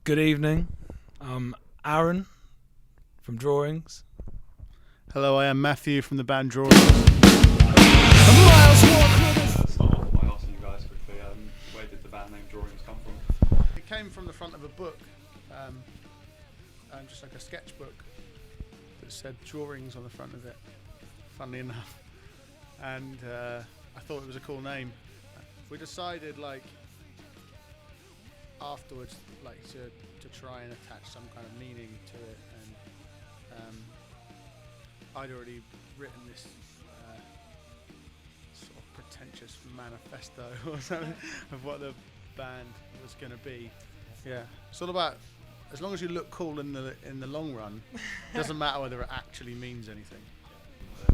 Good evening. I'm Aaron from Drawings. Hello, I am Matthew from the band Drawings. Start off by asking you guys quickly, where did the band name Drawings come from? It came from the front of a book, just like a sketchbook that said Drawings on the front of it, funnily enough. And I thought it was a cool name. We decided, afterwards, to try and attach some kind of meaning to it, and I'd already written this sort of pretentious manifesto or something of what the band was going to be. Yeah, it's all about, as long as you look cool in the long run, doesn't matter whether it actually means anything.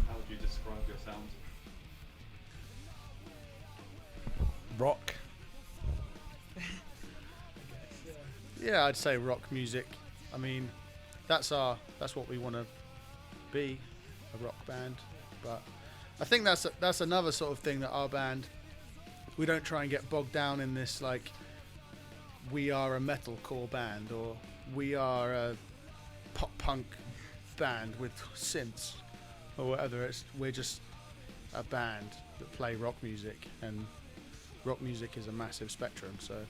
How would you describe your sound? Rock. Yeah, I'd say rock music. I mean, that's what we want to be, a rock band. But I think that's another sort of thing that our band, we don't try and get bogged down in this we are a metalcore band or we are a pop punk band with synths or whatever. We're just a band that play rock music, and rock music is a massive spectrum. So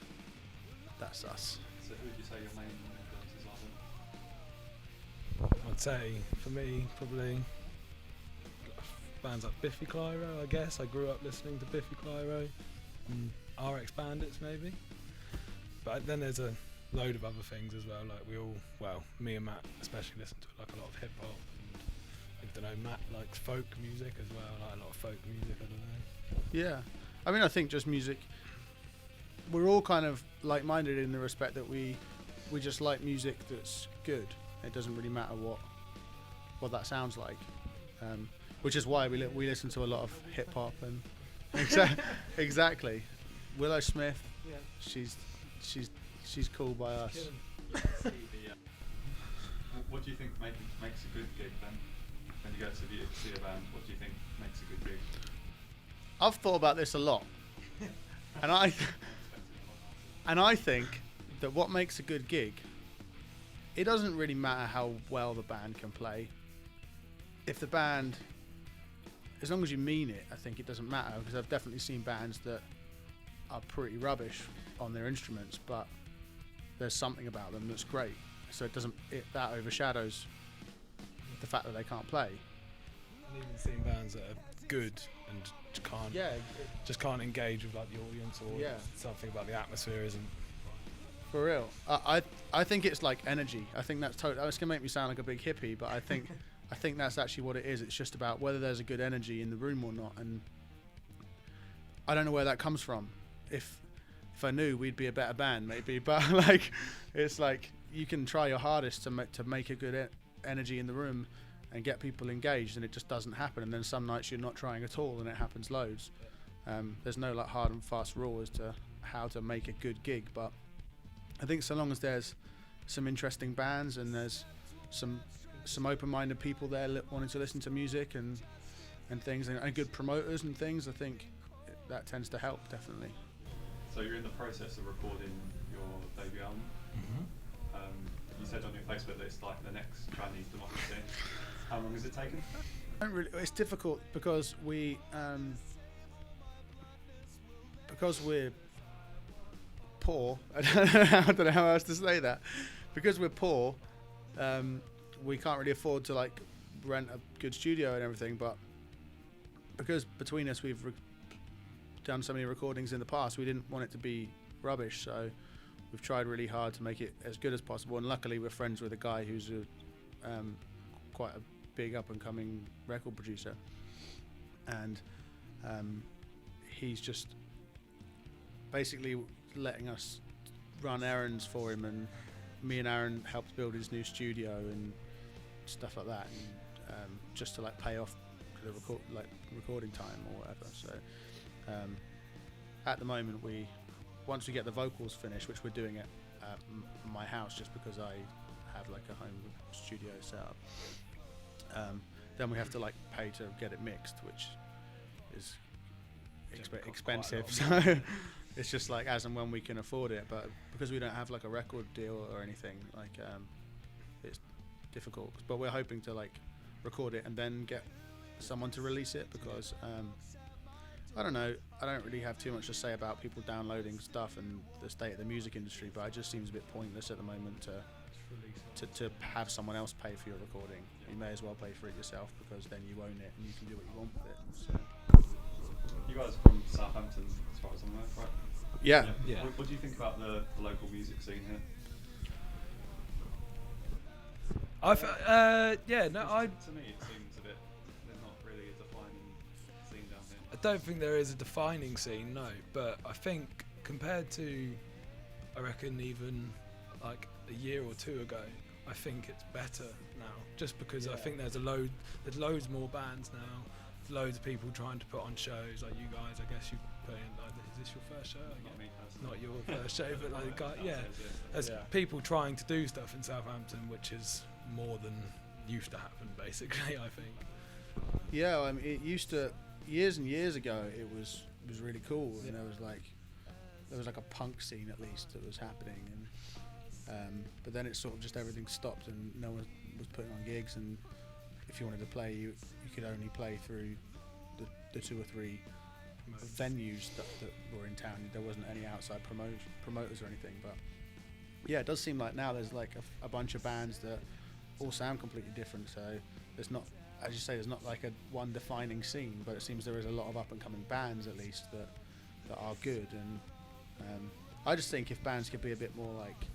that's us. So who would you say your main influences are then? I'd say, for me, probably bands like Biffy Clyro, I guess. I grew up listening to Biffy Clyro and RX Bandits, maybe. But then there's a load of other things as well. Me and Matt especially listen to a lot of hip hop. And I don't know, Matt likes folk music as well. I like a lot of folk music, I don't know. Yeah, I mean, I think just music. We're all kind of like-minded in the respect that we just like music that's good. It doesn't really matter what that sounds like, which is why we listen to a lot of hip hop and exactly. Willow Smith, yeah, she's cool by us. What do you think makes a good gig then? When you go to see a band, what do you think makes a good gig? I've thought about this a lot, and I think that what makes a good gig, it doesn't really matter how well the band can play. If the band, as long as you mean it, I think it doesn't matter, because I've definitely seen bands that are pretty rubbish on their instruments, but there's something about them that's great. So that overshadows the fact that they can't play. I've even seen bands that are good and just can't engage with the audience, or something about the atmosphere isn't. For real, I think it's like energy. I think that's totally. It's gonna make me sound like a big hippie, but I think that's actually what it is. It's just about whether there's a good energy in the room or not, and I don't know where that comes from. If I knew, we'd be a better band, maybe. But it's you can try your hardest to make a good energy in the room and get people engaged, and it just doesn't happen. And then some nights you're not trying at all, and it happens loads. There's no hard and fast rule as to how to make a good gig, but I think so long as there's some interesting bands and there's some open-minded people there wanting to listen to music and things, and good promoters and things, I think that tends to help, definitely. So you're in the process of recording your debut album. Mm-hmm. You said on your Facebook that it's like the next Chinese democracy. How long has it taken? It's difficult because we're poor. I don't know how else to say that. Because we're poor, we can't really afford to rent a good studio and everything. But because between us we've done so many recordings in the past, we didn't want it to be rubbish. So we've tried really hard to make it as good as possible. And luckily, we're friends with a guy who's quite a big up-and-coming record producer, and he's just basically letting us run errands for him, and me and Aaron helped build his new studio and stuff like that, and just to pay off the recording time or whatever. So at the moment, once we get the vocals finished, which we're doing at my house just because I have a home studio set up, then we have to pay to get it mixed, which is expensive. So It's just like as and when we can afford it, but because we don't have like a record deal or anything, like it's difficult. But we're hoping to like record it and then get someone to release it, because I don't know, I don't really have too much to say about people downloading stuff and the state of the music industry, but it just seems a bit pointless at the moment to have someone else pay for your recording. You may as well pay for it yourself, because then you own it and you can do what you want with it. So. You guys are from Southampton, as far as I'm aware, right? Yeah. Yeah. What do you think about the local music scene here? To me, it seems a bit. There's not really a defining scene down here. I don't think there is a defining scene, no. But I think compared to, I reckon even like a year or two ago, I think it's better now. Just because I think there's loads more bands now. Loads of people trying to put on shows, like you guys. I guess you put in like, is this your first show? Not me personally. Not your first show, but like yeah. Downstairs, There's people trying to do stuff in Southampton, which is more than used to happen, basically. I think. Yeah, I mean, it used to years and years ago. It was really cool, and there was like a punk scene at least that was happening, and but then it sort of just everything stopped, and no one was putting on gigs, and if you wanted to play, you could only play through the 2 or 3 venues that were in town. There wasn't any outside promoters or anything, but yeah, it does seem like now there's like a bunch of bands that all sound completely different, so there's not, as you say, there's not like a one defining scene, but it seems there is a lot of up and coming bands at least that are good, and I just think if bands could be a bit more like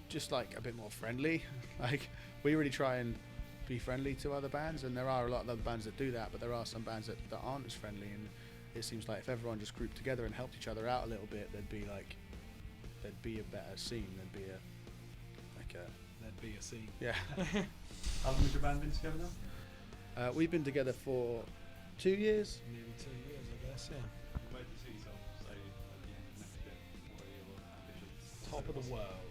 just like a bit more friendly, like we really try and be friendly to other bands, and there are a lot of other bands that do that, but there are some bands that aren't as friendly, and it seems like if everyone just grouped together and helped each other out a little bit, there'd be a better scene. There'd be a scene. Yeah. How long has your band been together now? We've been together for 2 years. Nearly 2 years, I guess. Yeah. Where do you see yourself, say, at the end of next year? What are your ambitions? Top of the world.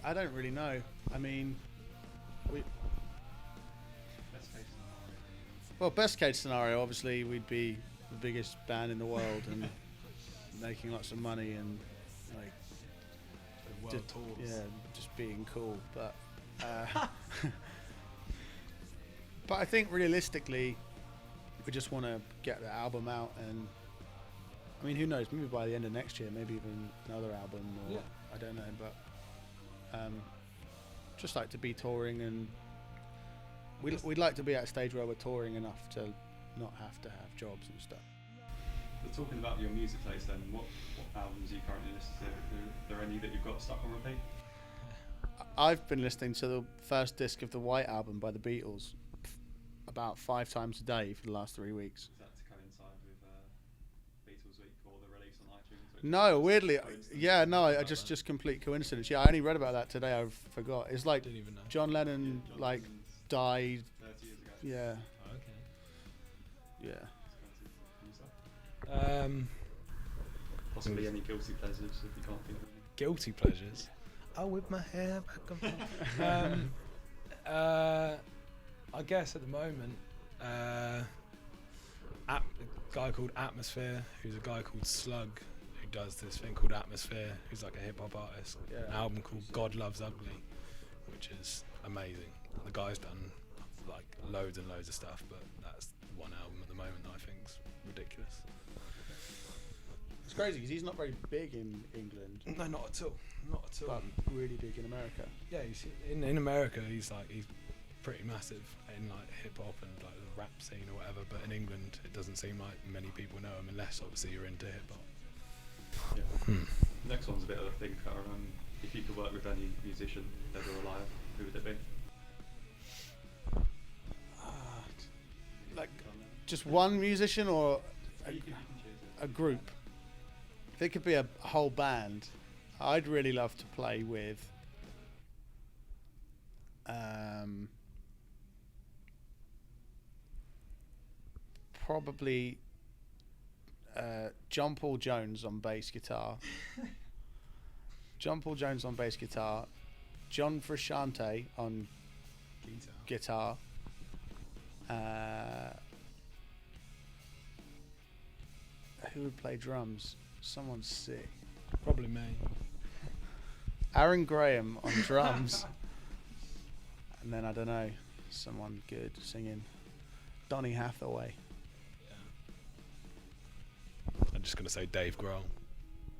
I don't really know. I mean, best case scenario, obviously we'd be the biggest band in the world and making lots of money and like World tours. Yeah, just being cool. But but I think realistically, we just want to get the album out, and I mean, who knows? Maybe by the end of next year, maybe even another album, or I don't know. But just like to be touring, and we'd like to be at a stage where we're touring enough to not have to have jobs and stuff. But talking about your music taste, then, what albums are you currently listening to? Are there any that you've got stuck on repeat? I've been listening to the first disc of the White Album by the Beatles about 5 times a day for the last 3 weeks. Is that to coincide with Beatles Week or the release on iTunes? No, weirdly, yeah, no, I just complete coincidence. Yeah, I only read about that today. I forgot. It's like Didn't even know. John Lennon like died. 30 years ago. Yeah, Oh, okay. yeah. Possibly any guilty pleasures if you can't think of any. Guilty pleasures. I whip my hair back and forth. I guess at the moment, a guy called Atmosphere, who's a guy called Slug, who does this thing called Atmosphere, who's like a hip hop artist. Yeah. An album called God Loves Ugly, which is amazing. The guy's done like loads and loads of stuff, but that's one album at the moment that I think's ridiculous. It's crazy because he's not very big in England, No, not at all. Not at all. but really big in America. Yeah, in America he's pretty massive in like hip hop and like the rap scene or whatever. But in England, it doesn't seem like many people know him unless obviously you're into hip hop. Yeah. Next one's a bit of a thing. If you could work with any musician, dead or alive, who would it be? Like just one musician or You can choose it. a group. If it could be a whole band, I'd really love to play with probably John Paul Jones on bass guitar. John Paul Jones on bass guitar, John Frusciante on guitar, Who would play drums? Someone sick. Probably me. Aaron Graham on drums. And then, I don't know, someone good singing. Donny Hathaway. I'm just gonna say Dave Grohl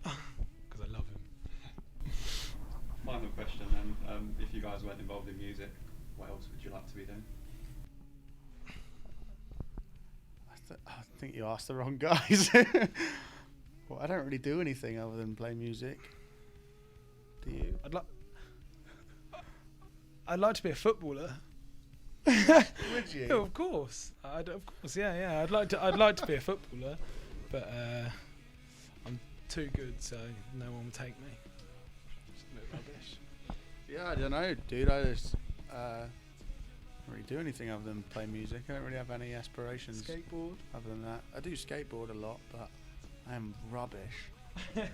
because I love him. Final question then. If you guys weren't involved in music, what else would you like to be doing? I think you asked the wrong guys. Well, I don't really do anything other than play music. Do you? I'd like to be a footballer. Would you? Yeah, of course. Of course, yeah. I'd like to be a footballer, but I'm too good, so no one will take me. It's a bit rubbish. Yeah, I don't know, dude. I just don't really do anything other than play music. I don't really have any aspirations. Skateboard. Other than that, I do skateboard a lot, but I am rubbish. Yeah.